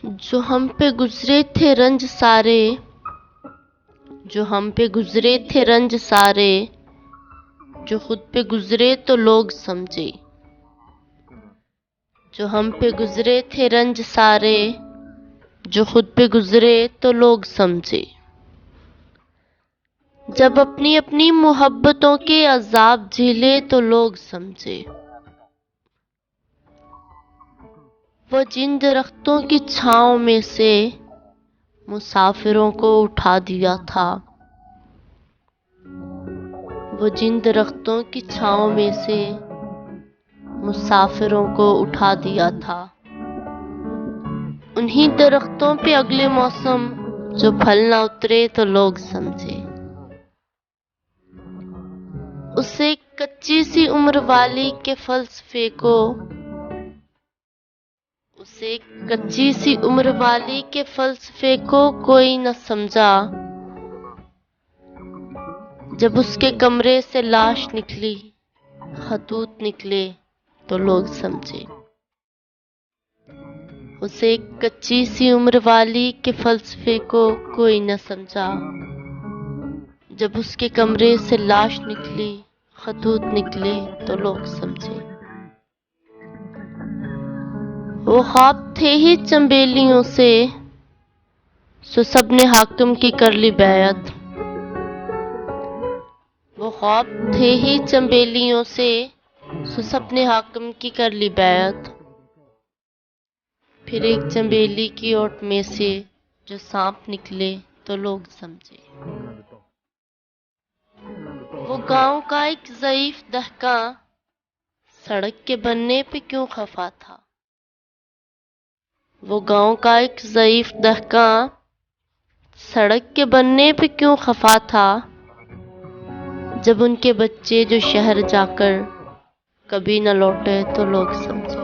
جو ہم پہ گزرے تھے رنج سارے، جو ہم پہ گزرے تھے رنج سارے، جو خود پہ گزرے تو لوگ سمجھے۔ جو ہم پہ گزرے تھے رنج سارے، جو خود پہ گزرے تو لوگ سمجھے۔ جب اپنی اپنی محبتوں کے عذاب جھیلے تو لوگ سمجھے۔ وہ جن درختوں کی چھاؤں میں سے مسافروں کو اٹھا دیا تھا، وہ جن درختوں کی چھاؤں میں سے مسافروں کو اٹھا دیا تھا، انہی درختوں پہ اگلے موسم جو پھل نہ اترے تو لوگ سمجھے۔ اسے کچی سی عمر والی کے فلسفے کو، اسے کچی سی عمر والی کے فلسفے کو کوئی نہ سمجھا، جب اس کے کمرے سے لاش نکلی، خطوط نکلے تو لوگ سمجھے۔ اسے کچی سی عمر والی کے فلسفے کو کوئی نہ سمجھا، جب اس کے کمرے سے لاش نکلی، خطوط نکلے تو لوگ سمجھے۔ وہ خواب تھے ہی چنبیلیوں سے، سو سب نے حاکم کی کر لی بیعت۔ وہ خواب تھے ہی چنبیلیوں سے، سو سب نے حاکم کی کر لی بیعت۔ پھر ایک چنبیلی کی اوٹ میں سے جو سانپ نکلے تو لوگ سمجھے۔ وہ گاؤں کا ایک ضعیف دہقاں سڑک کے بننے پہ کیوں خفا تھا؟ وہ گاؤں کا ایک ضعیف دہقاں سڑک کے بننے پہ کیوں خفا تھا، جب ان کے بچے جو شہر جا کر کبھی نہ لوٹے تو لوگ سمجھے۔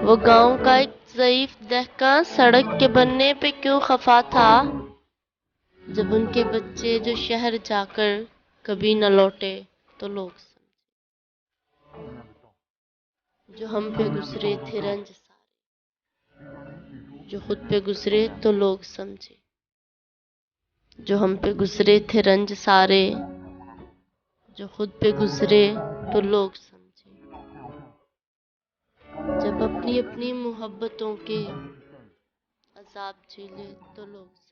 وہ گاؤں کا ایک ضعیف دہقاں سڑک کے بننے پہ کیوں خفا تھا، جب ان کے بچے جو شہر جا کر کبھی نہ لوٹے تو لوگ سمجھے۔ جو ہم پہ گزرے تھے رنج سارے، جو خود پہ گزرے تو لوگ سمجھے۔ جو ہم پہ گزرے تھے رنج سارے، جو خود پہ گزرے تو لوگ سمجھے۔ جب اپنی اپنی محبتوں کے عذاب جھیلے تو لوگ سمجھے۔